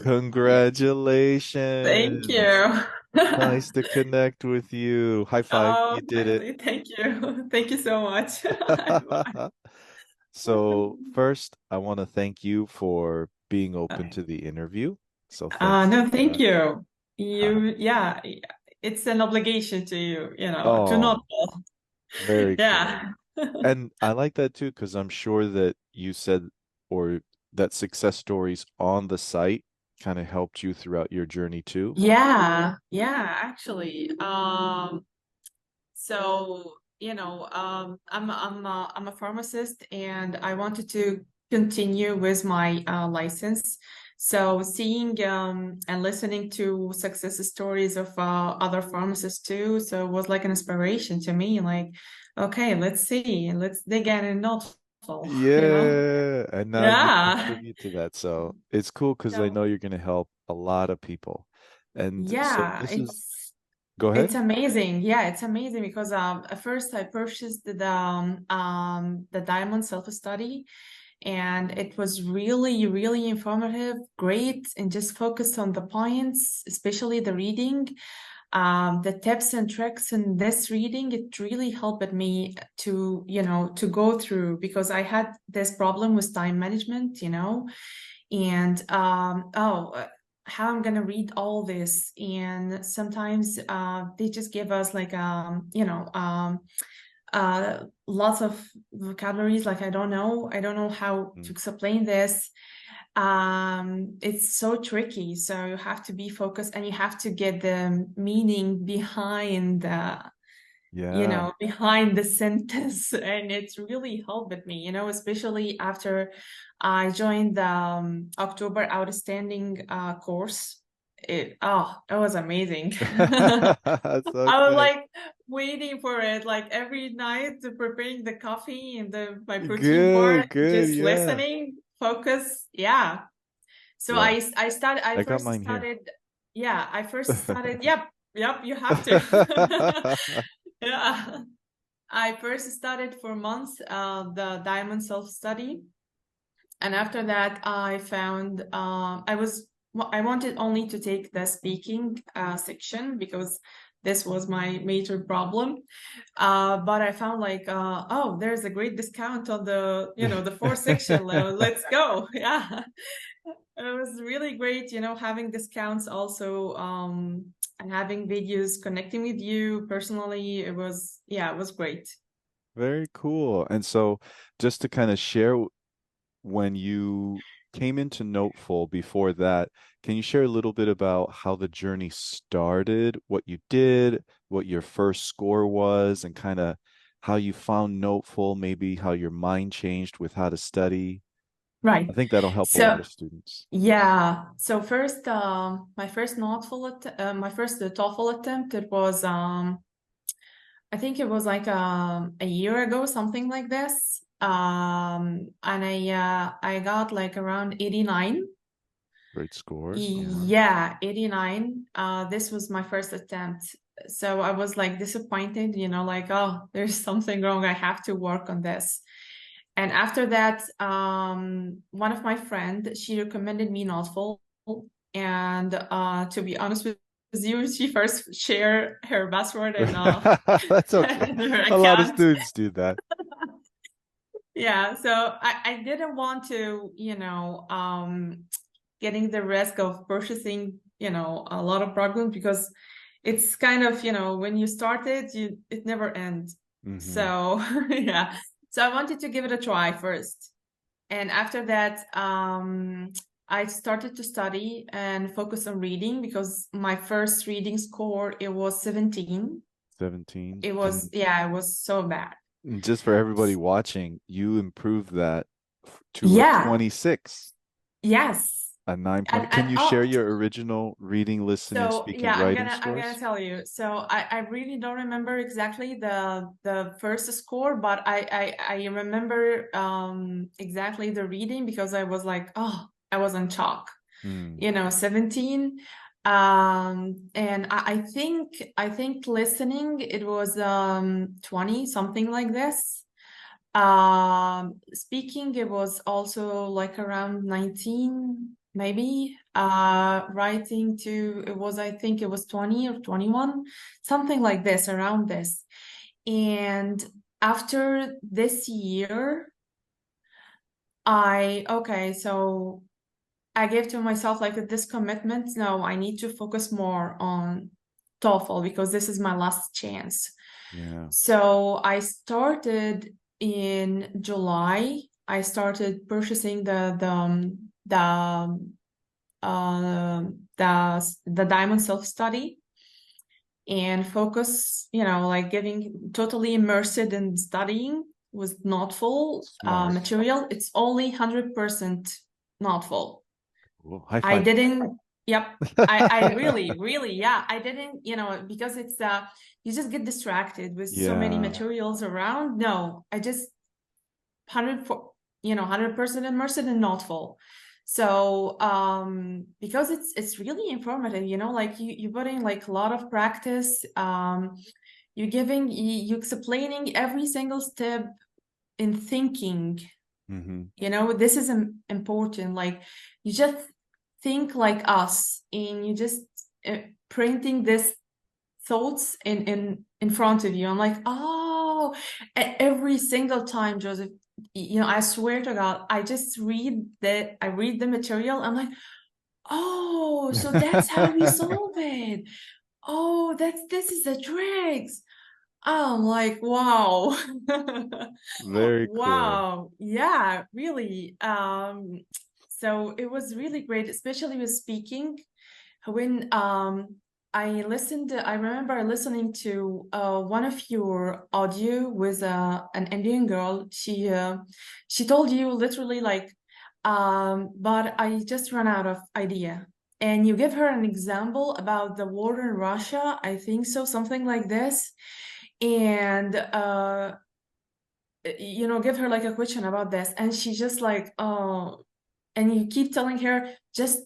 Thank Congratulations. you. Nice to connect with you. High five. Oh, You did it. finally, thank you. Thank you so much. So first, I want to thank you for being open to the interview. So thanks No, for thank that. you. Yeah, it's an obligation to you, to Oh, not fall. very cool. Yeah. And I like that too, because I'm sure that you said or that success stories on the site kind of helped you throughout your journey too. Yeah, actually. So, I'm a pharmacist and I wanted to continue with my license. So seeing and listening to success stories of other pharmacists too, so it was like an inspiration to me. Like, okay, let's see, let's dig in and not fall, Yeah, and now you Yeah. contribute to that. So it's cool because I So know you're going to help a lot of people. And so yeah, this is, it's go It's ahead. amazing. Yeah, it's amazing because at first I purchased the Diamond Self-Study and it was really, really informative, great, and just focused on the points, especially the reading. The tips and tricks in this reading, it really helped me to go through because I had this problem with time management, and how I'm gonna read all this. And sometimes they just give us like lots of vocabularies. Like I don't know how to Mm. explain this. It's so tricky. So you have to be focused and you have to get the meaning Yeah. behind the sentence. And it's really helped me, especially after I joined the October Outstanding course. It was amazing. So I was good. like waiting for it, like every night, preparing the coffee and my protein bar, Good, good. just Yeah. listening, focus. Yeah. So Yeah. I I got first mine here. started. Yeah, I first started. Yep. You have to. Yeah. I first studied for months the Diamond Self-Study, and after that, I found I wanted only to take the speaking section because this was my major problem. But I found like, oh, there's a great discount on the fourth section. Let's go. Yeah, it was really great, having discounts also, and having videos connecting with you personally. It was great. Very cool. And so just to kind of share when you came into NoteFull before that, can you share a little bit about how the journey started, what you did, what your first score was, and kind of how you found NoteFull, maybe how your mind changed with how to study? I Right. think that'll help a lot So of students. yeah. So first, my first TOEFL attempt, it was I think it was like a year ago, something like this. And I got like around 89. Great score. Yeah. Yeah, 89. This was my first attempt. So I was like disappointed, like, oh, there's something wrong. I have to work on this. And after that, one of my friend, she recommended me NoteFull. And to be honest with you, she first shared her password and That's okay. and her A lot of account. students do that. Yeah, so I didn't want to, getting the risk of purchasing, a lot of programs because it's kind of, when you start it, it never ends. Hmm. So yeah. So I wanted to give it a try first. And after that, I started to study and focus on reading because my first reading score, it was 17. 17. It was, And yeah, it was so bad. just for everybody watching, you improved that to a Yeah, 26, yes. a 9 And point. Can and you oh, share your original reading, listening, so speaking, yeah, I'm writing gonna I'm gonna scores? tell you. So I really don't remember exactly the first score, but I remember exactly the reading because I was like, oh, I was in shock. Hmm. 17. And I think listening it was 20, something like this. Speaking it was also like around 19. maybe writing to, it was, I think it was 20 or 21, something like this, around this. And after this year, okay, so I gave to myself like this commitment. No, I need to focus more on TOEFL because this is my last chance. Yeah. So I started in July. I started purchasing uh, the Diamond Self-Study and focus, like getting totally immersed in studying with not full Smart. material. It's only 100% not full. Cool. High I five. didn't, yep. I really, really, yeah, I didn't, because it's you just get distracted with so many Yeah. materials around. No, I just 100% immersed and not full. So because it's really informative, like you're putting like a lot of practice. You explaining every single step in thinking. Mm-hmm. This is important. Like you just think like us, and you just printing this thoughts in front of you. I'm like, oh, every single time, Joseph, I swear to God, I read the material. I'm like, oh, so that's how we solve it. Oh, this is the tricks. I'm like, wow. Very cool. Wow. Yeah, really. So it was really great, especially with speaking. When I remember listening to one of your audio with an Indian girl. She told you literally like, but I just ran out of idea. And you give her an example about the war in Russia, I think so, something like this. And give her like a question about this, and she just like, oh, and you keep telling her, just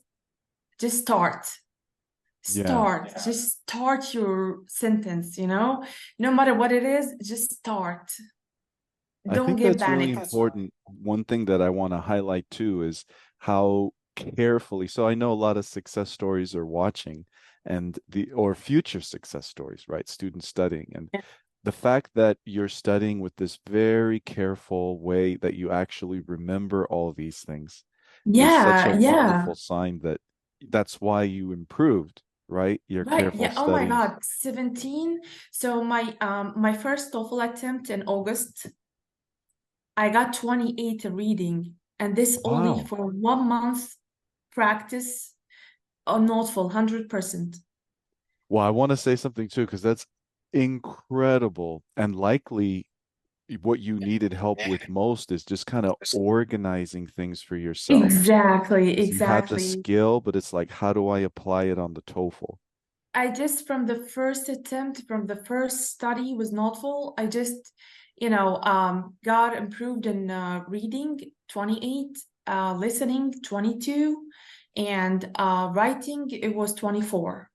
start. Yeah. Just start your sentence, no matter what it is, just start. I Don't think get that's really panicked. important. One thing that I want to highlight too is how carefully, so I know a lot of success stories are watching and or future success stories, right? Students studying. And the fact that you're studying with this very careful way that you actually remember all these things is such a Yeah, yeah. wonderful sign that that's why you improved, right? Your Right, careful yeah. Oh my studying. God, 17. So my first TOEFL attempt in August, I got 28 reading, and this only Wow. for 1 month practice on not full 100%. Well, I want to say something too, because that's incredible and likely what you needed help with most is just kind of organizing things for yourself. Exactly, Because you had the exactly. skill, but it's like, how do I apply it on the TOEFL? I just from the first attempt, from the first study was not full. I just, got improved in reading 28, listening 22, and writing it was 24.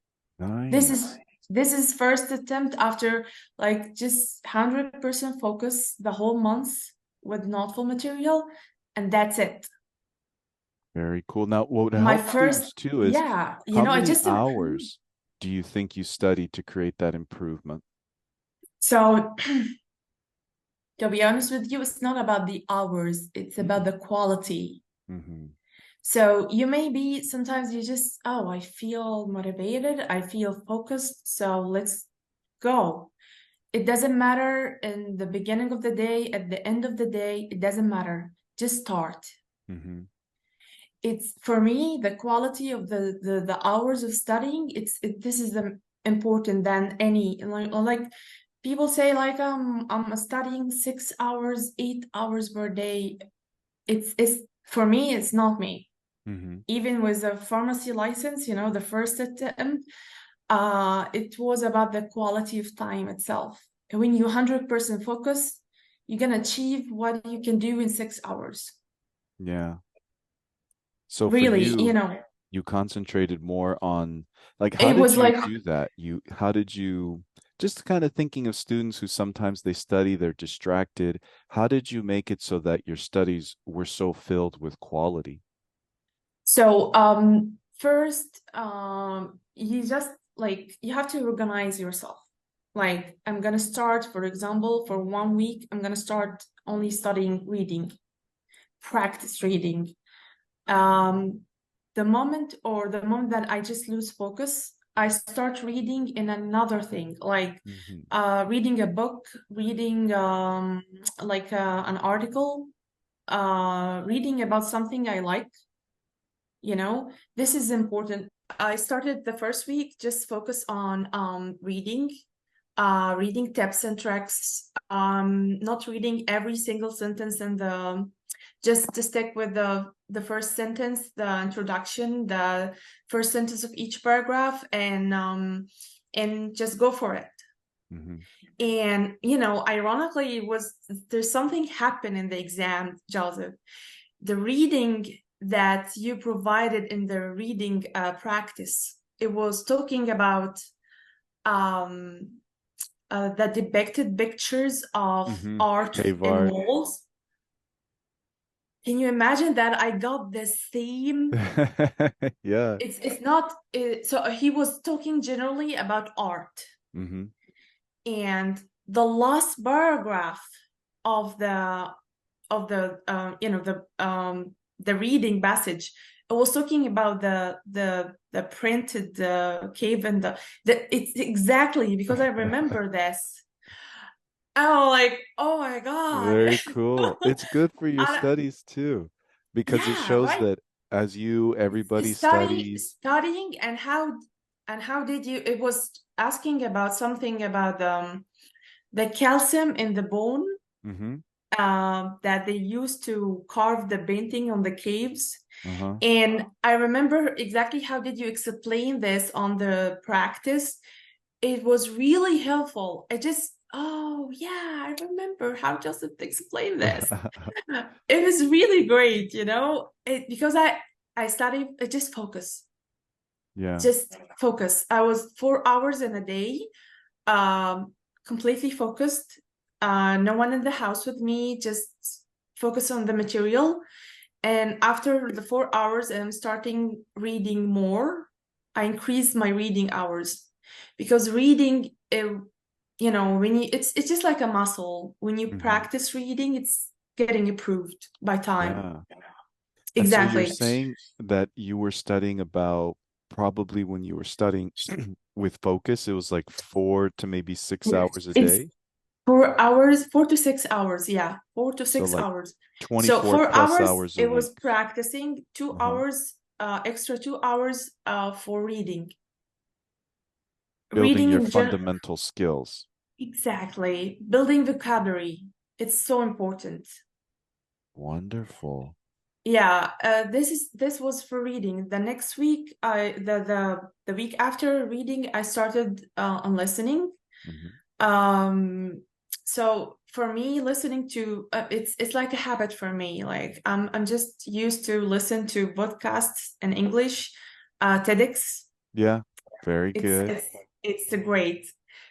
This is Nice. this is first attempt after like just 100% focus the whole month with not full material, and that's it. Very cool. Now, what would My help first, students too is yeah, how I many just improved. hours do you think you studied to create that improvement? So to be honest with you, it's not about the hours, it's about the quality. Mm-hmm. So you may be sometimes you just, oh, I feel motivated, I feel focused, so let's go. It doesn't matter in the beginning of the day, at the end of the day, it doesn't matter. Just start. Mm-hmm. It's for me, the quality of the hours of studying, this is the important than any like people say like I'm studying 6 hours, 8 hours per day. It's for me, it's not me. Mm-hmm. Even with a pharmacy license, the first attempt, it was about the quality of time itself. And when you 100% focus, you can achieve what you can do in 6 hours. Yeah. So for Really, you concentrated more on like how it did was you like, do that? How did you just kind of thinking of students who sometimes they study, they're distracted. How did you make it so that your studies were so filled with quality? So, first, you just like you have to organize yourself. Like, I'm gonna start, for example, for 1 week, I'm gonna start only studying reading, practice reading. Um, the moment that I just lose focus, I start reading in another thing, like Hmm. reading a book, reading like an article, reading about something I like. This is important. I started the first week just focus on reading tips and tricks, not reading every single sentence in the just to stick with the first sentence, the introduction, the first sentence of each paragraph, and just go for it. Hmm. And ironically, there's something happened in the exam, Joseph. The reading that you provided in the reading practice, it was talking about um, the depicted pictures of Hmm. art Cave in art. walls. Can you imagine that I got the same? Yeah. It's not so he was talking generally about art, Hmm. and the last paragraph of the reading passage, it was talking about the printed cave, and it's exactly because I remember this. Oh, like, oh my God. Very cool. It's good for your I, studies too, because it yeah, shows right. that as you, everybody studies. Studying, and how did you, it was asking about something about the calcium in the bone, Hmm. that they used to carve the painting on the caves. Uh-huh. And I remember exactly how did you explain this on the practice. It was really helpful. Oh yeah, I remember how Joseph explained this. It was really great, because I studied, Yeah. just focus. I was 4 hours in a day, um, completely focused. No one in the house with me, just focus on the material. And after the 4 hours, I'm starting reading more. I increase my reading hours because reading, when it's just like a muscle. When you Hmm. practice reading, it's getting improved by time. Yeah. And so you're Exactly. saying that you were studying about probably when you were studying with focus, it was like 4 to maybe 6 hours a It's day. 4 hours, 4 to 6 hours. Yeah, four to So six like hours. So 24 four plus hours, hours a it was week. practicing, two Uh-huh. hours, extra 2 hours for reading. Building Reading your in general, fundamental skills. exactly. Building vocabulary. It's so important. Wonderful. Yeah, this was for reading. The next week, the week after reading, I started on listening. Hmm. Um, so for me, listening to it's like a habit for me. Like I'm just used to listen to podcasts in English, TEDx. Yeah, very It's good. it's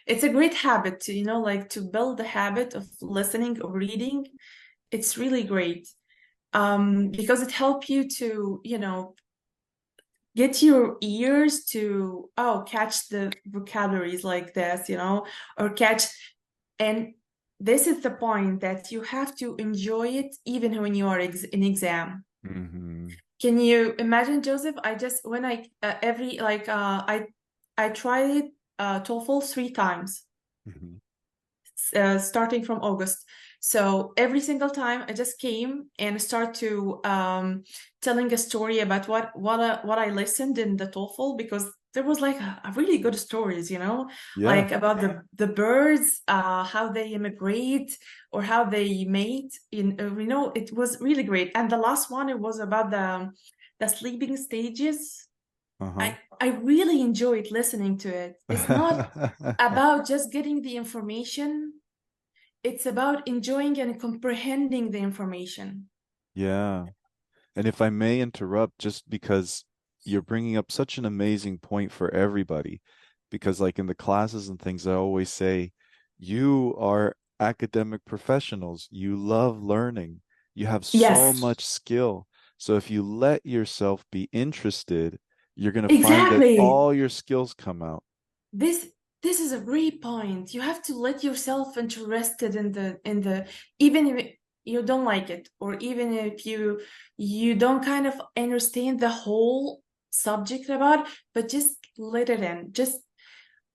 it's a great habit to like to build the habit of listening or reading. It's really great, because it helps you to get your ears to catch the vocabularies like this, or catch. And this is the point that you have to enjoy it even when you are in exam. Hmm. Can you imagine, Joseph? I just when I every like I tried TOEFL 3 times, Hmm. starting from August. So every single time I just came and start to telling a story about what I listened in the TOEFL, because there was like a really good stories, Yeah. like about the birds, how they immigrate or how they mate. It was really great. And the last one, it was about the sleeping stages. Uh-huh. I really enjoyed listening to it. It's not about just getting the information, it's about enjoying and comprehending the information. Yeah. And if I may interrupt, just because you're bringing up such an amazing point for everybody, because like in the classes and things, I always say, you are academic professionals. You love learning. You have so Yes. much skill. So if you let yourself be interested, you're going to find that Exactly. all your skills come out. This this is a great point. You have to let yourself interested in the even if you don't like it, or even if you don't kind of understand the whole subject about, but just let it in. Just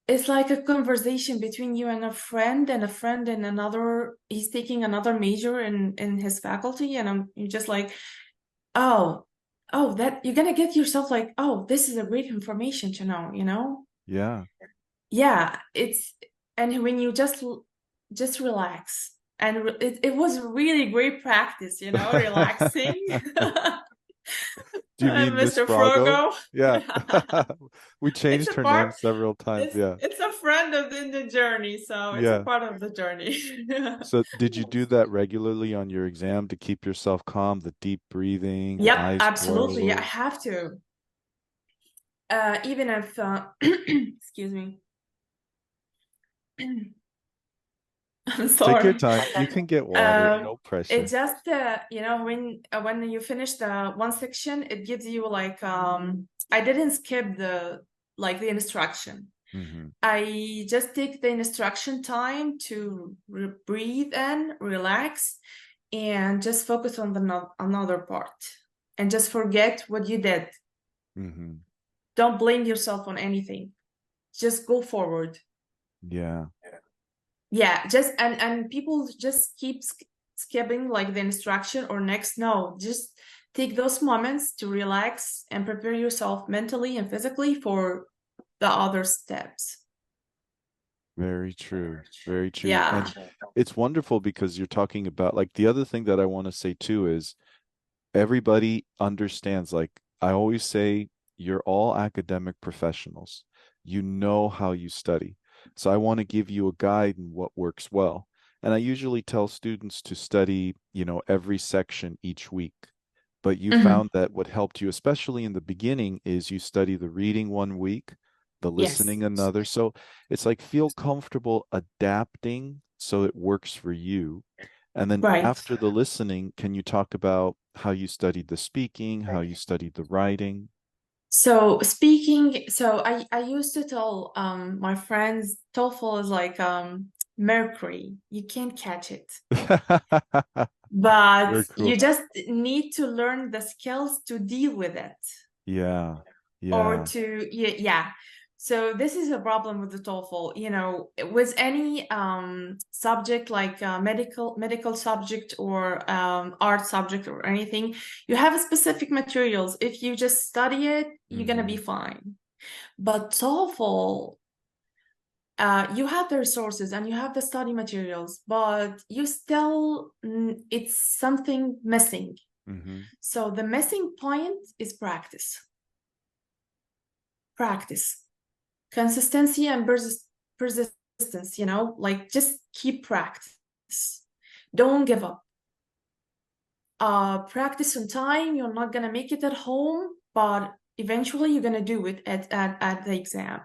it's like a conversation between you and a friend, and a friend in another, he's taking another major in his faculty, and you're just like, oh, oh, that you're gonna get yourself like, oh, this is a great information to know, you know? Yeah. Yeah, it's, and when you just relax, and it was really great practice, you know, relaxing. Do you mean Miss Mr. Froggo? Frogo. Yeah. We It's changed a her name part, several times. Yeah. it's a friend of the journey, so it's a Yeah. part of the journey. So did you do that regularly on your exam to keep yourself calm, the deep breathing, Yep, eyes absolutely. Yeah, I closed? have to. Even if excuse me. I'm Take your sorry. time. You can get water, Um, no it pressure. just you know, when you finish the one section, it gives you like I didn't skip the like the instruction. Hmm. I just take the instruction time to breathe in, relax, and just focus on the another part, and just forget what you did. Hmm. Don't blame yourself on anything. Just go forward. Yeah. Yeah, just and people just keep skipping like the instruction or next. No, just take those moments to relax and prepare yourself mentally and physically for the other steps. Very true. Very true. Yeah. And it's wonderful because you're talking about like the other thing that I want to say too is everybody understands, like I always say, you're all academic professionals. You know how you study. So I want to give you a guide in what works well. And I usually tell students to study, every section each week. But you Mhm. found that what helped you, especially in the beginning, is you study the reading one week, the Yes. listening another. So it's like feel comfortable adapting so it works for you. And then Right. after the listening, can you talk about how you studied the speaking, how you studied the writing? So speaking, so I used to tell my friends TOEFL is like mercury. You can't catch it. But Very cool. you just need to learn the skills to deal with it, Yeah. or Yeah. to yeah. So this is a problem with the TOEFL, you know, with any subject like medical subject, or art subject, or anything. You have specific materials. If you just study it, you're gonna be Hmm. fine. But TOEFL, you have the resources and you have the study materials, but you still, it's something missing. Hmm. So the missing point is practice. Practice, consistency, and persistence, you know, like just keep practice. Don't give up. Practice on time. You're not gonna make it at home, but eventually you're gonna do it at the exam.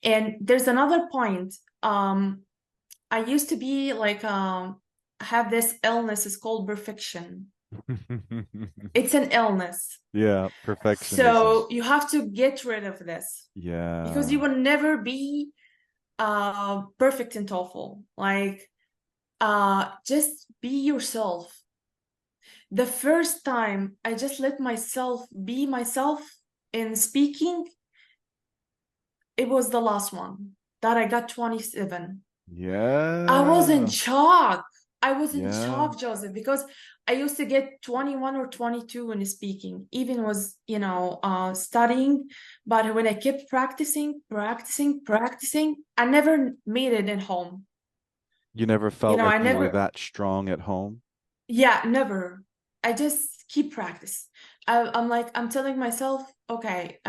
And there's another point. I used to be like have this illness, is called perfection. It's an illness. Yeah, perfectionism. So you have to get rid of this, because you Yeah. will never be perfect in TOEFL. Like just be yourself. The first time I just let myself be myself in speaking, it was the last one that I got 27. I was in Yeah. shock. I was in Yeah. shock, Joseph, because I used to get 21 or 22 when speaking, even was, you know, studying. But when I kept practicing, I never made it at home. You never You felt know, I like you were never, that strong at home? yeah, never. I just keep practice. I'm like, I'm telling myself, okay,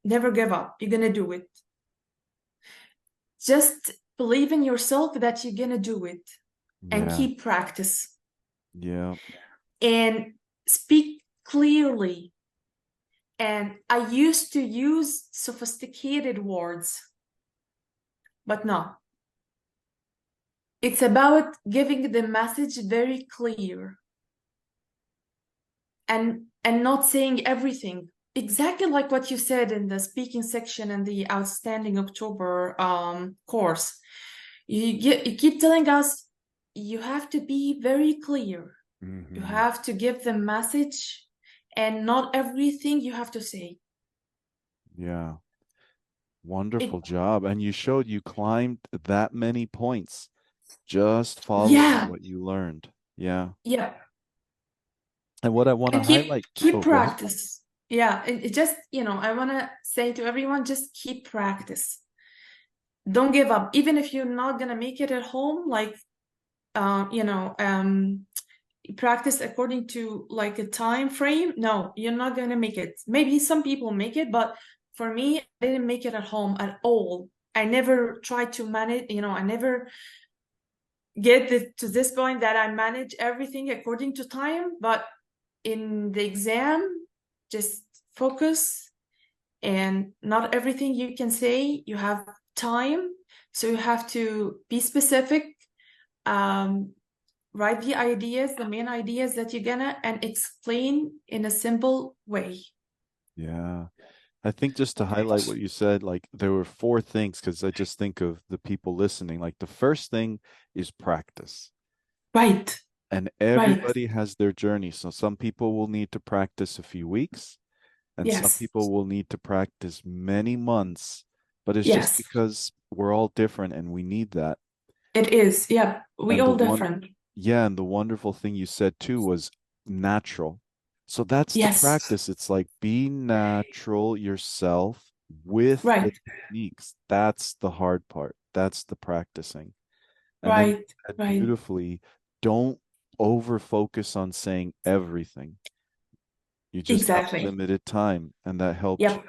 never give up. You're gonna do it. Just believe in yourself that you're gonna do it, and Yeah. keep practice, Yeah. and speak clearly. And I used to use sophisticated words, but no. It's about giving the message very clear, and and not saying everything. Exactly like what you said in the speaking section in the Outstanding October course. You keep telling us you have to be very clear. You Mm-hmm. have to give the message, and not everything you have to say. Yeah. Wonderful It, job. And you showed you climbed that many points just following yeah, what you learned. Yeah. yeah. And what I want to And highlight, keep oh, go ahead. practice. Yeah, it just, I want to say to everyone, just keep practice. Don't give up. Even if you're not gonna make it at home, like uh, you know, um, practice according to like a time frame. No, you're not gonna make it. Maybe some people make it, but for me, I didn't make it at home at all. I never tried to manage, I never get to this point that I manage everything according to time, but in the exam, just focus, and not everything you can say, you have time, so you have to be specific, um, write the main ideas that you're gonna, and explain in a simple way. Yeah. I think just to highlight what you said, like there were four things, because I just think of the people listening. Like the first thing is practice. Right, And right. everybody has their journey. So some people will need to practice a few weeks, and some Yes, people will need to practice many months. But it's just yes, because we're all different and we need that. it is. Yeah, we And the all one, different. yeah, and the wonderful thing you said too was natural. So that's the Yes, practice. It's like be natural yourself with the right, techniques. That's the hard part. That's the practicing. And then you right, said right. beautifully, don't over focus on saying everything. You just have Exactly. limited time, and that helped you. Yep.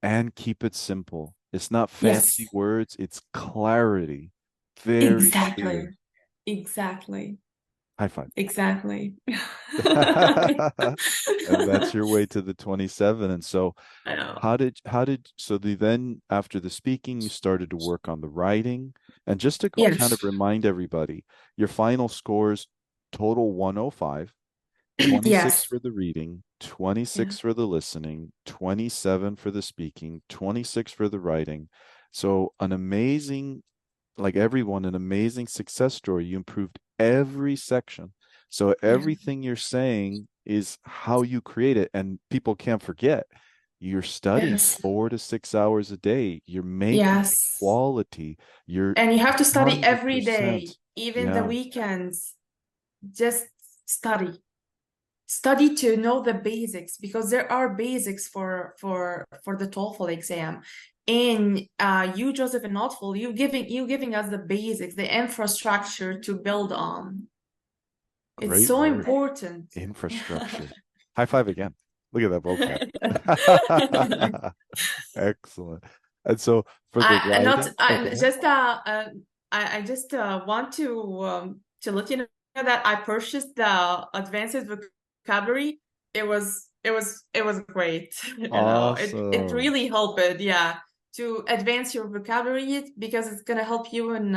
And keep it simple. It's not fancy Yes. words, it's clarity. Very Exactly. clear. Exactly. High five. Exactly. And that's your way to the 27. And so I know. so then after the speaking, you started to work on the writing. And just to kind of Yes. remind everybody, your final scores total 105, 26 Yes. for the reading, Yeah. 26 for the listening, 27 for the speaking, 26 for the writing. So an amazing, like everyone, an amazing success story. You improved every section. So Yeah. everything you're saying is how you create it. And people can't forget you're studying Yes. 4 to 6 hours a day. You're making it Yes. quality. You're And you have to study every day, 100%. even the Yeah, weekends. Just study. Study to know the basics, because there are basics for the TOEFL exam. And you, Joseph, and NoteFull, you giving us the basics, the infrastructure to build on. It's great so word. important. Infrastructure. High five again. Look at that vocab. Excellent. And so for the I not writing, oh, go I ahead. just I just want to let you know that I purchased the advanced vocabulary. It was great. It Awesome. really helped it, yeah, to advance your vocabulary, because it's gonna help you in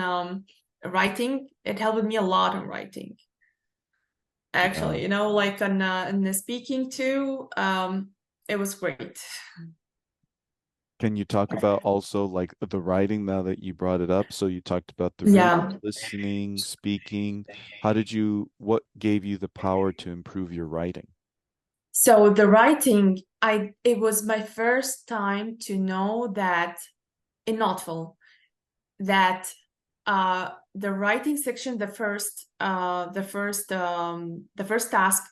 writing. It helped me a lot in writing, Yeah. actually. Like in the speaking too. It was great. Can you talk about also like the writing now that you brought it up? So you talked about the reading, Yeah. listening, speaking. What gave you the power to improve your writing? So the writing, it was my first time to know that in NoteFull, that the writing section, the first task,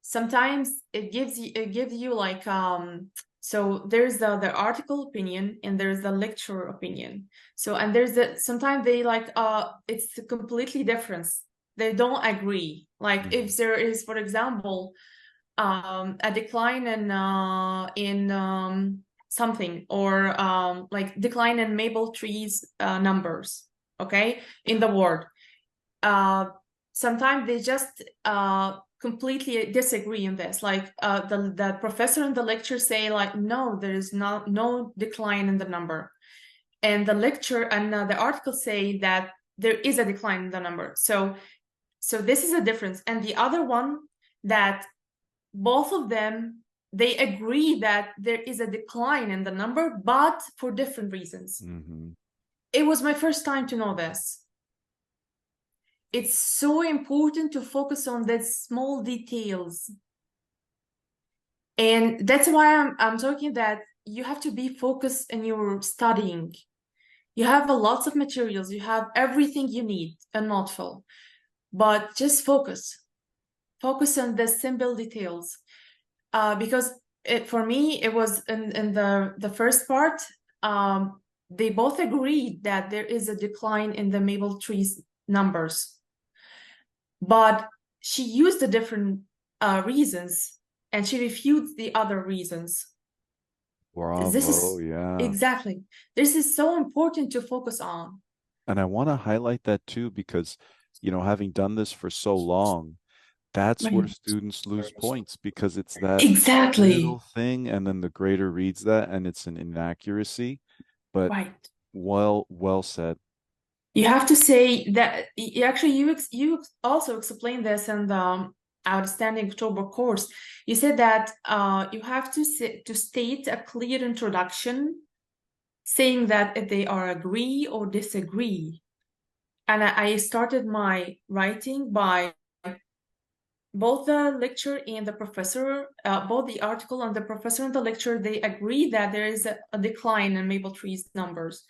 sometimes it gives you like, so there's the article opinion, and there's the lecture opinion. So, and there's sometimes they like, it's completely different. They don't agree. Like Mhm. if there is, for example, a decline in something, or like decline in maple trees numbers, okay, in the word. Uh, Sometimes they just completely disagree in this. Like the professor in the lecture say like, no, there is no decline in the number, and the lecture and the article say that there is a decline in the number. So this is a difference. And the other one, that both of them, they agree that there is a decline in the number, but for different reasons. Mm-hmm. It was my first time to know this. It's so important to focus on the small details. And that's why I'm talking that you have to be focused in your studying. You have a lots of materials, you have everything you need and NoteFull, but just focus. Focus on the simple details. Because for me, it was in the first part, they both agreed that there is a decline in the maple trees numbers, but she used the different reasons and she refuted the other reasons. This Bravo, is yeah. exactly, this is so important to focus on. And I want to highlight that too, because, having done this for so long, that's where Right. students lose points because it's that little Exactly. thing, and then the grader reads that and it's an inaccuracy. But Right. well said. You have to say that actually you also explained this in the outstanding October course. You said that you have to state a clear introduction saying that if they are agree or disagree. And I started my writing by both the lecture and the professor, both the article and the professor and the lecture, they agree that there is a decline in maple trees numbers.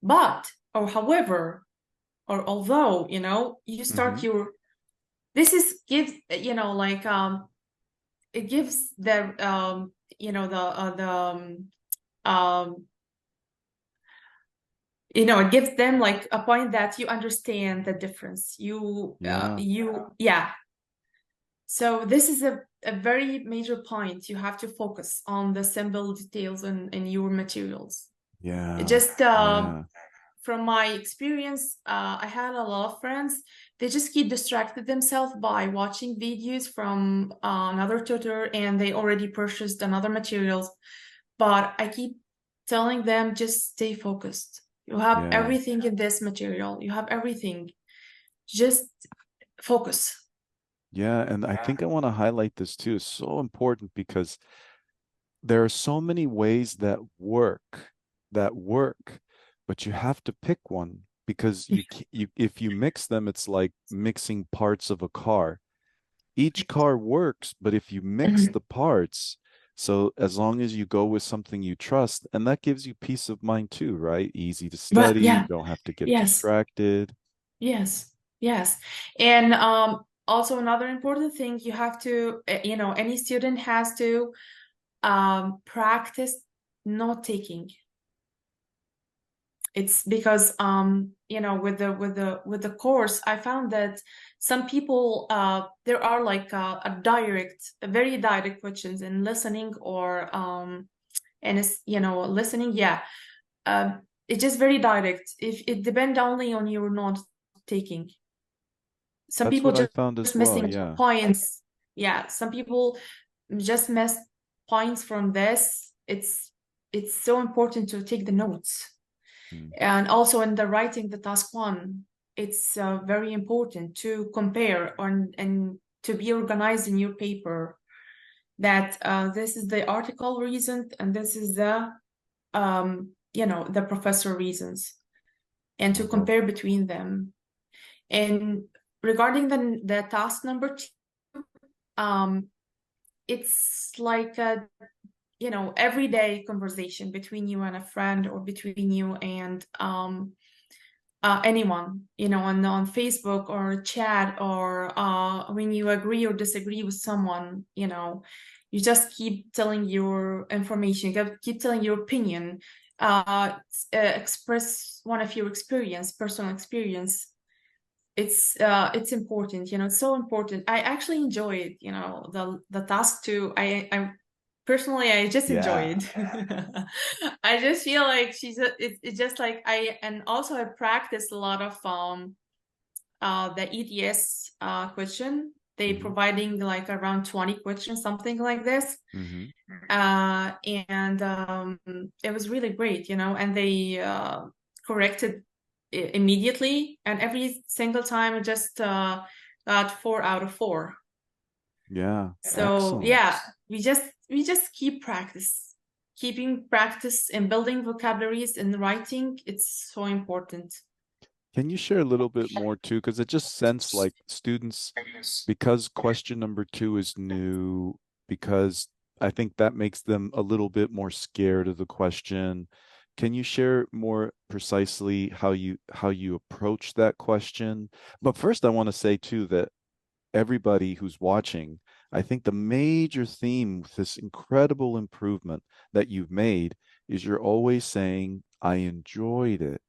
But, or however, or although, you Mm-hmm. start your, this is gives, like, it gives the, um, it gives them like a point that you understand the difference. Yeah. Yeah. So this is a very major point. You have to focus on the simple details in your materials. It Yeah. just Yeah. from my experience, I had a lot of friends. They just keep distracted themselves by watching videos from another tutor, and they already purchased another materials. But I keep telling them just stay focused. You have Yeah. everything in this material. You have everything. Just focus. Yeah. And I think I want to highlight this too. It's so important because there are so many ways that work, but you have to pick one because if you mix them, it's like mixing parts of a car. Each car works, but if you mix Mhm. the parts, so as long as you go with something you trust, and that gives you peace of mind too, right? Easy to But study, you yeah, don't have to get yes. distracted. Yes, yes. And also another important thing you have to, any student has to practice note taking. It's because with the course, I found that some people there are like a very direct questions in listening or and it's listening, yeah. It's just very direct. If it depends only on your note taking. Some That's people what I just found as well. missing Yeah. points. Yeah, some people just miss points from this. It's so important to take the notes. Mm. And also in the writing the task one, it's very important to compare and to be organized in your paper that this is the article reason and this is the professor reasons and to Uh-huh. compare between them. And regarding the task number two, it's like a everyday conversation between you and a friend or between you and anyone, on Facebook or chat or when you agree or disagree with someone, you just keep telling your information, keep telling your opinion, express one of your personal experience. It's important, it's so important. I actually enjoy it, the task too. I personally, I just enjoy Yeah. it. I just feel like it's just like and also I practice a lot of the EDS question. They Mm-hmm. providing like around 20 questions, something like this. Mm-hmm. And it was really great, and they corrected immediately, and every single time I just got 4 out of 4. Yeah. So Excellent. yeah, we just keeping practice and building vocabularies and writing. It's so important. Can you share a little bit more too? Because it just sense like students, because question number two is new, because I think that makes them a little bit more scared of the question. Can you share more precisely how you approach that question? But first, I want to say too that everybody who's watching, I think the major theme with this incredible improvement that you've made is you're always saying, I enjoyed it.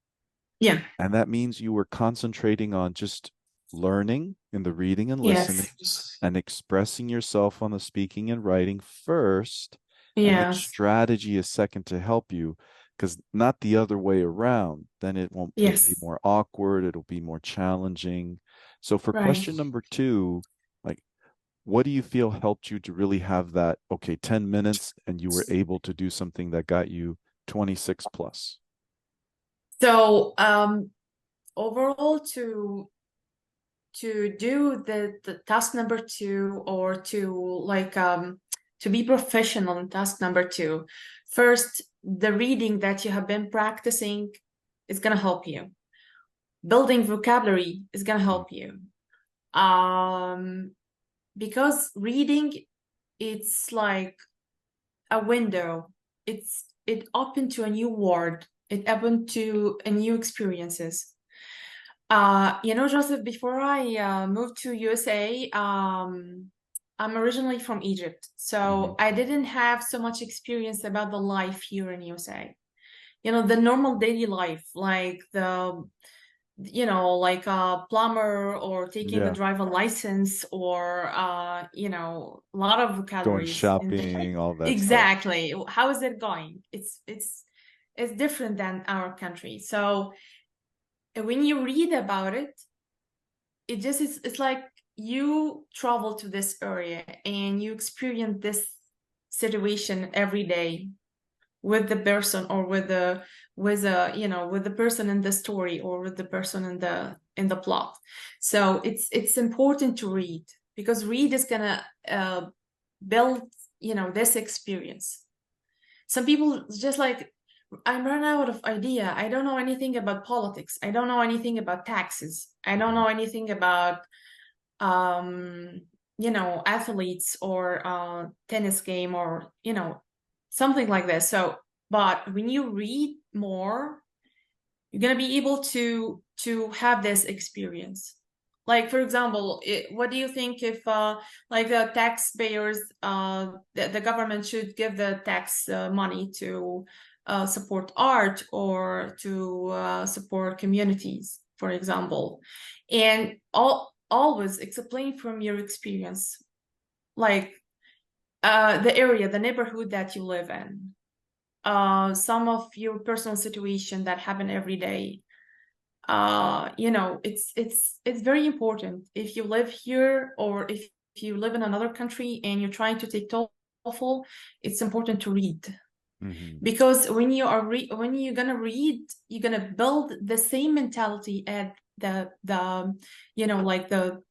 Yeah. And that means you were concentrating on just learning in the reading and listening Yes. and expressing yourself on the speaking and writing first, and then Yes. strategy is second to help you, because not the other way around. Then it'll be Yes. more awkward, it'll be more challenging. So for Right. question number two, like what do you feel helped you to really have that, okay, 10 minutes and you were able to do something that got you 26 plus? So overall to do the task number two, or to be professional in task number two, first the reading that you have been practicing is going to help you. Building vocabulary is going to Mm. help you. um because reading, it's like a window. It opened to a new world. It opened to a new experiences. Joseph, before I moved to USA, I'm originally from Egypt, Hmm. so I didn't have so much experience about the life here in USA. The normal daily life, like like a plumber, or taking a Yeah, driver license, or a lot of going vocabularies. And shopping, all that stuff. exactly, how is it going? It's different than our country. So when you read about it, it's like you travel to this area and you experience this situation every day with the person, or with the person in the story, or with the person in the plot. So it's important to read, because read is gonna build this experience. Some people just like, I run out of idea. I don't know anything about politics. I don't know anything about taxes. I don't Mhm. know anything about um athletes, or tennis game, or something like this. So but when you read more, you're going to be able to have this experience. Like, for example, what do you think if like the taxpayers, the government should give the tax money to support art, or to support communities, for example? And always explain from your experience, like the area, the neighborhood that you live in, some of your personal situation that happen every day. It's very important. If you live here, or if you live in another country and you're trying to take TOEFL, it's important to read. Mhm. Because when you're gonna read, you're gonna build the same mentality at the like the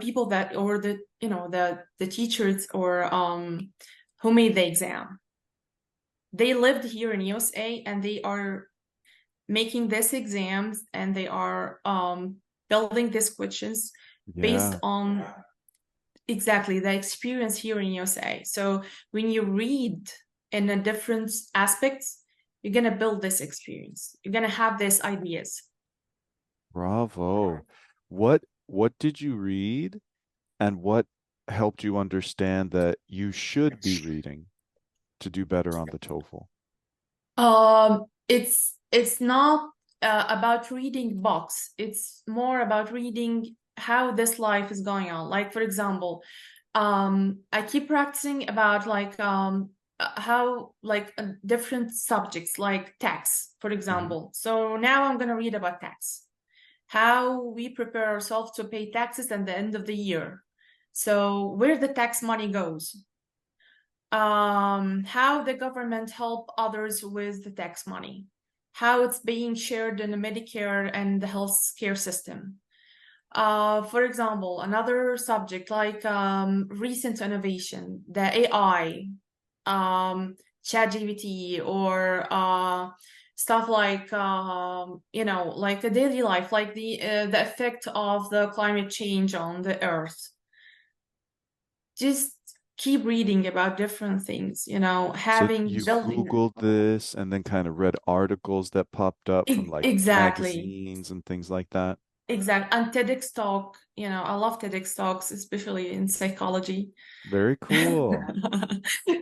people that, or the teachers, or who made the exam. They lived here in USA, and they are making these exams, and they are building these questions based Yeah. on exactly the experience here in USA. So when you read in a different aspects, you're gonna build this experience. You're gonna have these ideas. Bravo. What did you read and what helped you understand that you should be reading to do better on the TOEFL? It's not about reading books. It's more about reading how this life is going on. Like, for example, I keep practicing about like how like different subjects, like tax, for Mhm. example. So now I'm gonna read about tax, how we prepare ourselves to pay taxes at the end of the year. So where the tax money goes, how the government help others with the tax money, how it's being shared in the Medicare and the health care system, For example, another subject like recent innovation, the AI, ChatGPT, or stuff like like the daily life, like the effect of the climate change on the Earth. Just keep reading about different things, So having you building. Googled this and then kind of read articles that popped up from like Exactly. magazines and things like that. Exactly. And TEDx talk, I love TEDx talks, especially in psychology. Very cool.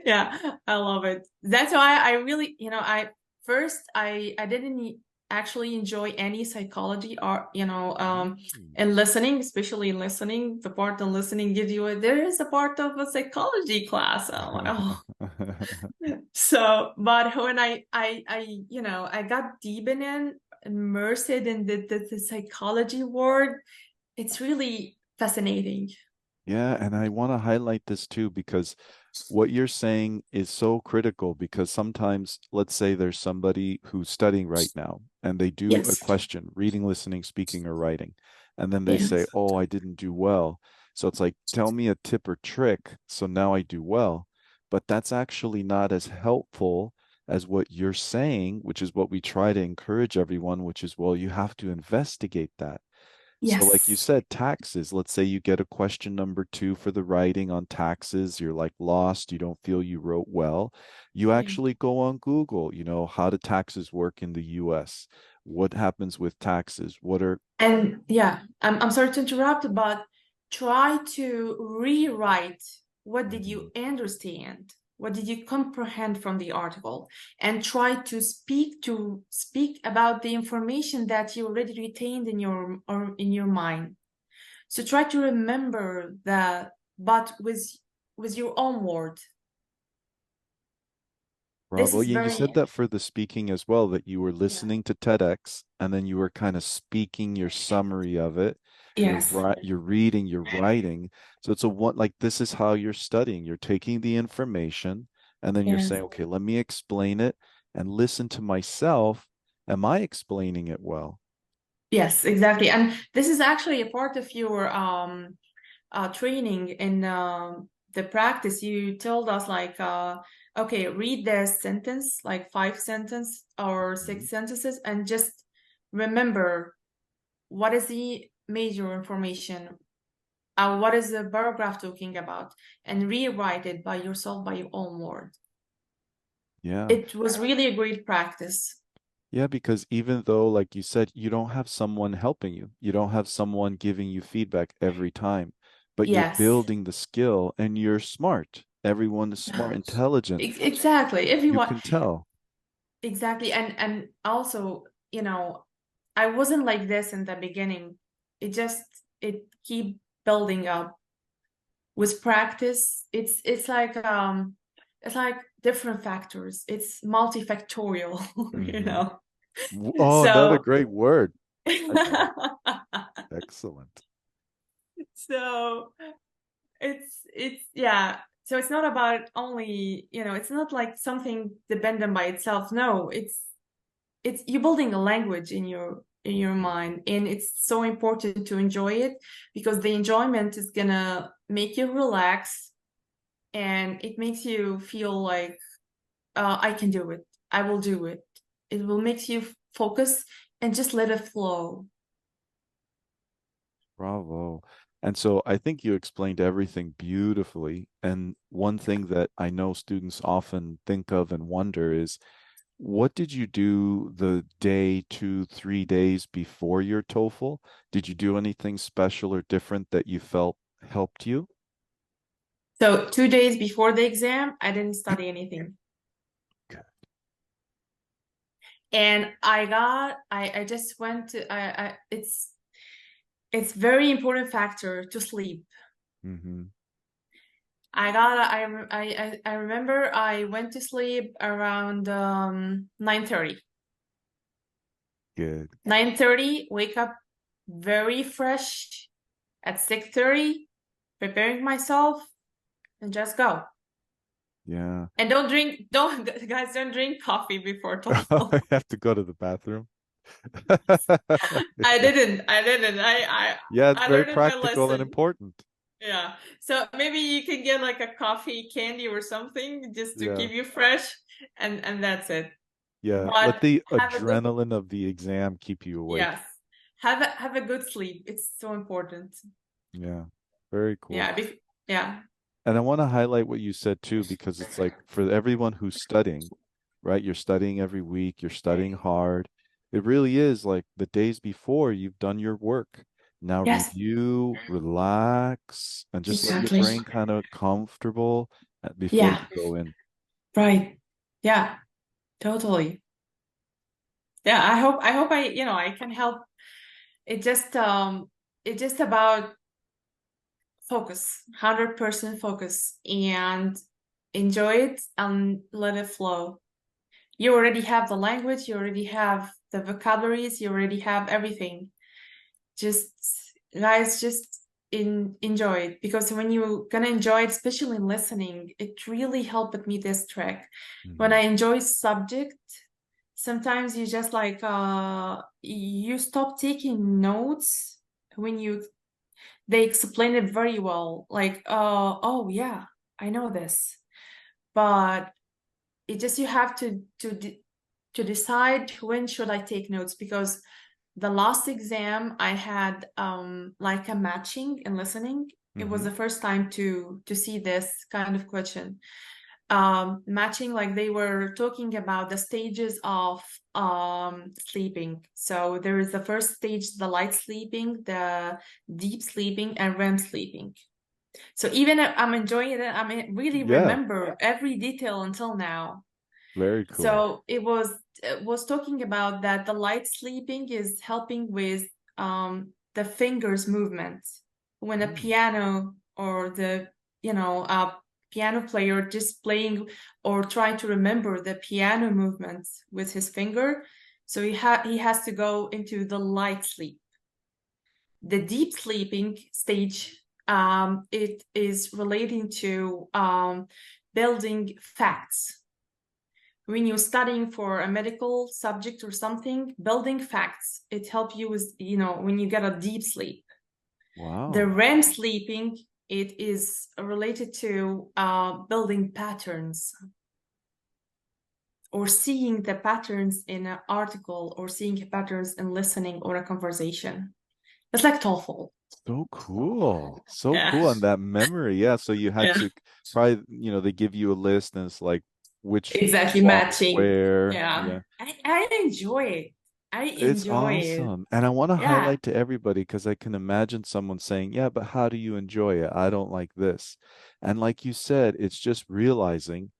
Yeah, I love it. That's why I really, I didn't actually enjoy any psychology or, Mm. and listening, especially listening. The part on listening gives you there is a part of a psychology class. I'm like, oh. So, but when I got deep in it, immersed in the psychology world, it's really fascinating. Yeah, and I want to highlight this too because what you're saying is so critical because sometimes, let's say there's somebody who's studying right now and they do a Yes. question, reading, listening, speaking, or writing, and then they say, Yes. "Oh, I didn't do well." So it's like, tell me a tip or trick so now I do well. But that's actually not as helpful as what you're saying, which is what we try to encourage everyone, which is, well, you have to investigate that. So, like you Yes. said, taxes. Let's say you get a question number two for the writing on taxes. You're like lost. You don't feel you wrote well. You Yeah. actually go on Google, how do taxes work in the US? What happens with taxes? What are, And yeah, I'm sorry to interrupt, but try to rewrite what did Mhm. you understand? What did you comprehend from the article? And try to speak about the information that you already retained in your mind. So try to remember that, but with your own words. This Bravo. is Yeah, you said very, that for the speaking as well, that you were yeah. listening to TEDx and then you were kind of speaking your summary of it. Yes. You're reading, you're writing. So it's a one like this is how you're studying. You're taking the information and then you're Yes. saying, okay, let me explain it and listen to myself. Am I explaining it well? Yes, exactly. And this is actually a part of your training in the practice. You told us like, okay, read the sentence, like five sentence or Mhm. six sentences, and just remember what is the major information, what is the paragraph talking about, and rewrite it by yourself by your own word. Yeah. It was really a great practice. Yeah, because even though, like you said, you don't have someone helping you, you don't have someone giving you feedback every time, but you're Yes. building the skill and you're smart. Everyone is smart, intelligent. Exactly. You Everyone. can tell. Exactly. And also, I wasn't like this in the beginning. It keep building up with practice. It's like different factors. It's multifactorial, you Hmm. know. Oh, another So great word. Okay, excellent. so it's yeah. So it's not about only, it's not like something dependent by itself. No, it's you're building a language in your mind, and it's so important to enjoy it because the enjoyment is gonna make you relax, and it makes you feel like, I can do it, I will do it. It will make you focus and just let it flow. Bravo. And so I think you explained everything beautifully. And one thing that I know students often think of and wonder is, what did you do the day, 2, 3 days before your TOEFL? Did you do anything special or different that you felt helped you? So 2 days before the exam, I didn't study anything, Okay. and I just went to it's very important factor to sleep. Mm-hmm. I remember I went to sleep around 9:30. Good. 9:30, wake up very fresh at 6:30, preparing myself and just go. Yeah. And don't drink, don't guys don't drink coffee before I TOEFL. have to go to the bathroom. I didn't. I didn't. Yeah, it's I very learned my practical and lesson. important. Yeah. So maybe you can get like a coffee candy or something just to Yeah. keep you fresh, and that's it. Yeah. Let But the have a good, adrenaline of the exam keep you awake. yes. Have a good sleep. It's so important. Yeah. Very cool. Yeah. Yeah. And I want to highlight what you said too, because it's like for everyone who's studying, right? You're studying every week, you're studying hard. It really is like the days before you've done your work. Now Yes. review, relax, and just let your Exactly. brain kind of comfortable before Yeah. you go in. Right. Yeah. Totally. Yeah. I hope I can help. It just it's just about focus, 100% focus, and enjoy it and let it flow. You already have the language, you already have the vocabularies, you already have everything. Just guys, just enjoy it, because when you're gonna enjoy it, especially in listening, it really helped me this track. When I Mhm. enjoy subject, sometimes you just like you stop taking notes when they explain it very well, like oh yeah, I know this, but it just you have to decide when should I take notes, because the last exam I had like a matching and listening. It was Mhm. the first time to see this kind of question. Matching, like they were talking about the stages of sleeping. So there is the first stage, the light sleeping, the deep sleeping, and REM sleeping. So even if I'm enjoying it, really Yeah, remember every detail until now. very cool. So it was talking about that the light sleeping is helping with the fingers movement. When a Mm. piano or the a piano player just playing or trying to remember the piano movements with his finger, so he has to go into the light sleep. The deep sleeping stage, it is relating to building facts. When you're studying for a medical subject or something, building facts, it helps you with, when you get a deep sleep. The Wow. REM sleeping, it is related to building patterns or seeing the patterns in an article or seeing patterns in listening or a conversation. It's like TOEFL. So cool. So Yeah. cool. And that memory. Yeah. So you had Yeah. to probably, they give you a list and it's like which Exactly, belongs matching. where. Yeah. Yeah. I enjoy it. I It's enjoy it. awesome. And I want to Yeah. highlight to everybody because I can imagine someone saying, yeah, but how do you enjoy it? I don't like this. And like you said, it's just realizing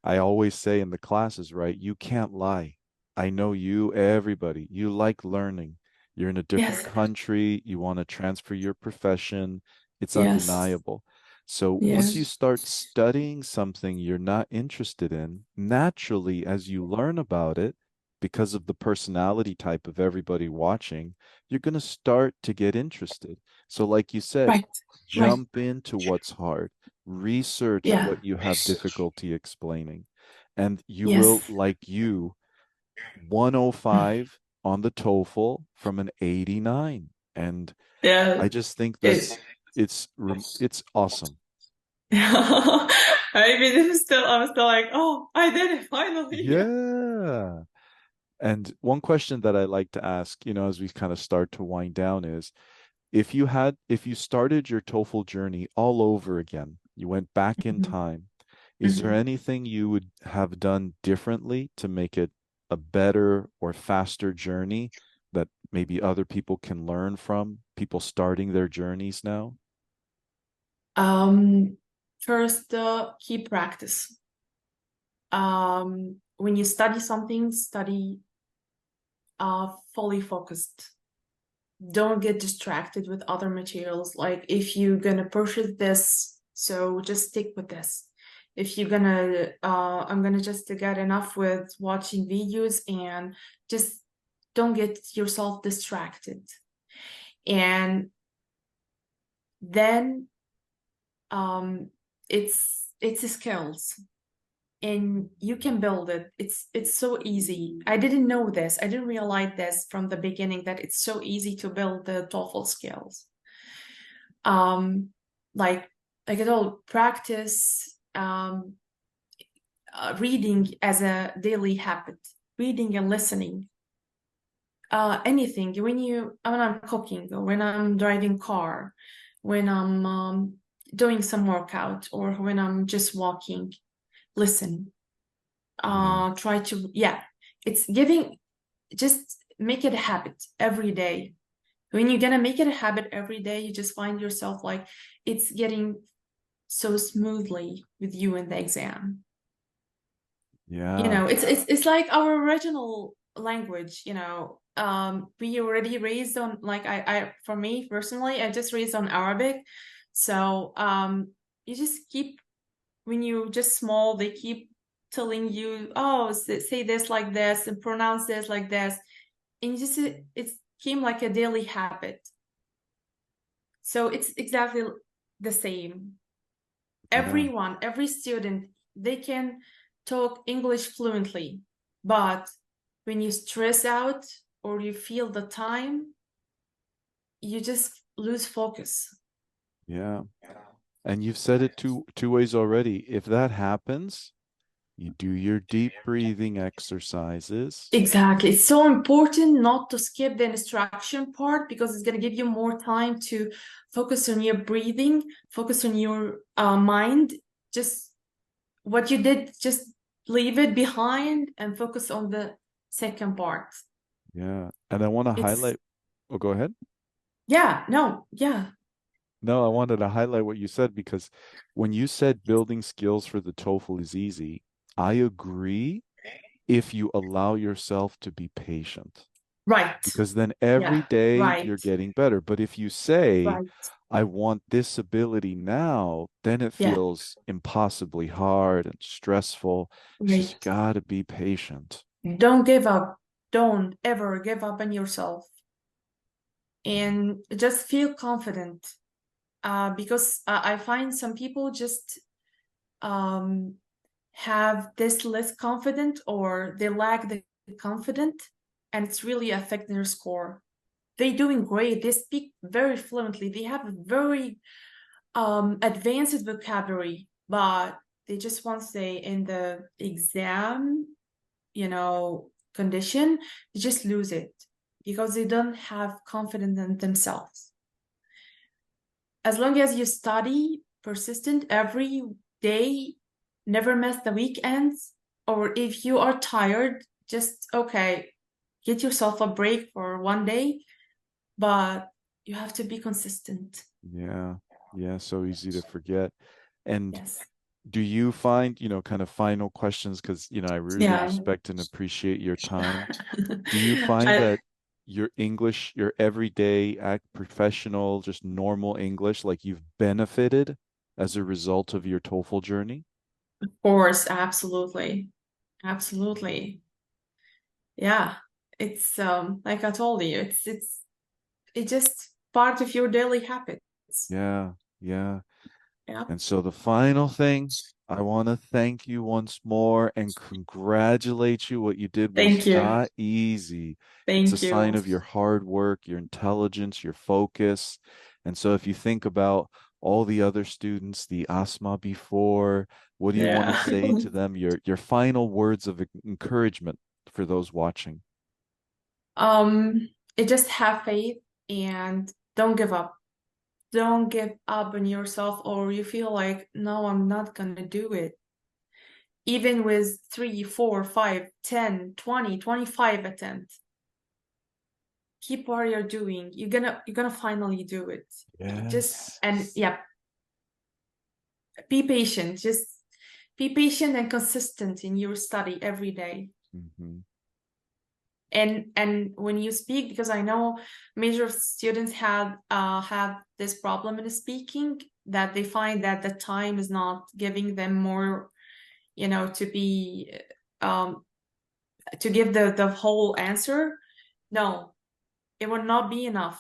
I always say in the classes, right? You can't lie. I know you, everybody. You like learning. You're in a different Yes. country. You want to transfer your profession. It's Yes. undeniable. So once you Yes. start studying something you're not interested in, naturally, as you learn about it, because of the personality type of everybody watching, you're going to start to get interested. So, like you said, Right. Right. jump into what's hard, research Yeah. what you have difficulty explaining, and you will, Yes. like you, 105 on the TOEFL from an 89. And Yeah. I just think It. it's awesome. I mean, I'm still like, oh, I did it finally. Yeah. Yeah. And one question that I like to ask, as we kind of start to wind down is if you started your TOEFL journey all over again, you went back in Mhm. time, is there Mhm. anything you would have done differently to make it a better or faster journey that maybe other people can learn from, people starting their journeys now? Um, First, keep practice. When you study something, study fully focused. Don't get distracted with other materials. Like if you're gonna purchase this, so just stick with this. If you're gonna I'm gonna just get enough with watching videos, and just don't get yourself distracted. And then um it's skills. and you can build it. It's so easy. I didn't know this. I didn't realize this from the beginning, that it's so easy to build the TOEFL skills. Um, like like I told, practice reading as a daily habit, reading and listening. Anything when I'm cooking, or when I'm driving car, when I'm doing some workout, or when I'm just walking, listen. Yeah. Try to, yeah, it's giving, just make it a habit every day. When you're gonna make it a habit every day, you just find yourself like it's getting so smoothly with you in the exam. Yeah. It's like our original language. We already raised on, like, I for me personally, I just raised on Arabic. So you just keep, when you just small, they keep telling you, oh, say this like this and pronounce this like this, and it came like a daily habit. So it's exactly the same. Yeah. Every student, they can talk English fluently, but when you stress out or you feel the time, you just lose focus. Yeah. And you've said it two ways already. If that happens, you do your deep breathing exercises. Exactly. It's so important not to skip the instruction part, because it's going to give you more time to focus on your breathing, focus on your mind. Just what you did, just leave it behind and focus on the second part. Yeah. And I want to It's, highlight, oh, go ahead. yeah, no, yeah, No, I wanted to highlight what you said because when you said building skills for the TOEFL is easy, I agree if you allow yourself to be patient. right. Because then every Yeah, day right, you're getting better. But if you say, right. I want this ability now, then it Yeah, feels impossibly hard and stressful. It's just you right. gotta be patient. Don't give up. Don't ever give up on yourself, and just feel confident. Because I find some people just um, have this less confident, or they lack the confident, and it's really affecting their score. They're doing great. They speak very fluently. They have a very advanced vocabulary, but they just want to say in the exam, condition, they just lose it because they don't have confidence in themselves. As long as you study persistent every day, never miss the weekends, or if you are tired, just okay, get yourself a break for one day, but you have to be consistent. Yeah. Yeah. So easy to forget. And Yes. do you find, kind of final questions, because, I really Yeah. respect and appreciate your time. Do you find I, that your English, your everyday act professional, just normal English, like you've benefited as a result of your TOEFL journey? of course, absolutely. Absolutely. Yeah. It's like I told you, it's just part of your daily habits. Yeah, yeah. Yeah. And so the final thing, I want to thank you once more and congratulate you. What you did was Thank you. not easy. It's a Thank sign you. of your hard work, your intelligence, your focus. And so if you think about all the other students, the Asma before, what do you want to Yeah. say to them? Your final words of encouragement for those watching. It just have faith and don't give up. Don't give up on yourself, or you feel like, no, I'm not gonna do it. Even with 3, 4, 5, 10, 20, 25 attempts, keep what you're doing. You're gonna finally do it. Just, Yes. and yeah, be patient. Just be patient and consistent in your study every day. Hmm. And when you speak, because I know major students have this problem in speaking, that they find that the time is not giving them more, to be um to give the whole answer. No, it would not be enough.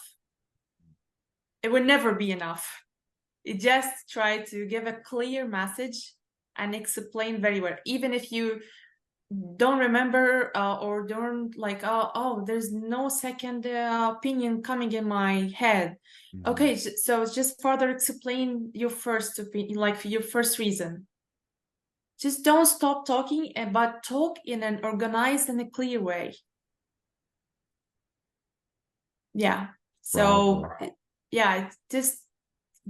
It would never be enough. You just try to give a clear message and explain very well. Even if you don't remember or don't like, oh, there's no second opinion coming in my head. Mhm. Okay, so just further explain your first opinion, like your first reason. Just don't stop talking, but talk in an organized and a clear way. Yeah. So, Bravo. yeah, just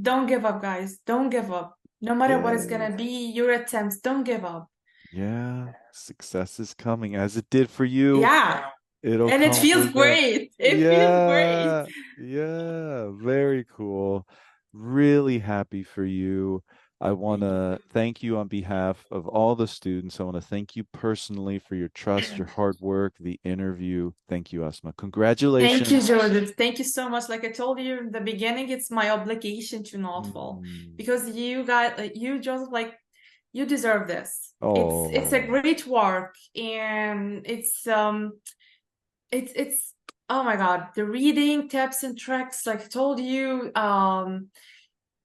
don't give up, guys. Don't give up. No matter what is Yes. gonna be your attempts, don't give up. Yeah. Success is coming as it did for you. Yeah. It'll And it come feels for them. great. It feels great. Yeah. Yeah. Very cool. Really happy for you. I want Thank you. to thank you on behalf of all the students. I want to thank you personally for your trust, your hard work, the interview. Thank you, Asma. Thank you, Congratulations. Joseph. Thank you so much. Like I told you in the beginning, it's my obligation to NoteFull Mm. because you got you, Joseph, like you deserve this. It's a Oh. great work, and it's oh my God, the reading tips and tricks, like I told you,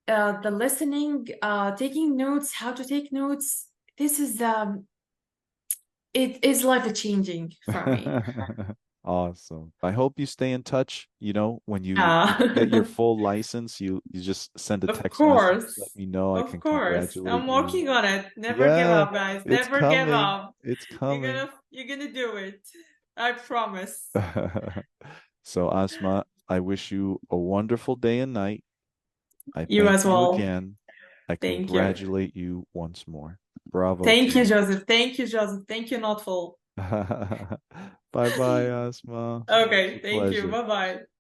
the listening, taking notes, how to take notes. This is it is life changing for me. Awesome. I hope you stay in touch. When you get your Uh, full license, you just send a of text message, let course, me know. I of can course. congratulate I'm you. working on it. Never give Yeah, up, guys. it's Never give coming. up. It's coming. You're gonna do it. I promise. So, Asma, I wish you a wonderful day and night. I You thank as you well. again. I Thank you. congratulate you once more. Bravo to Thank you, you. Joseph. Thank you, Joseph. Thank you, Notful. Bye bye, Asma. It's Okay, a thank you. pleasure. Bye bye.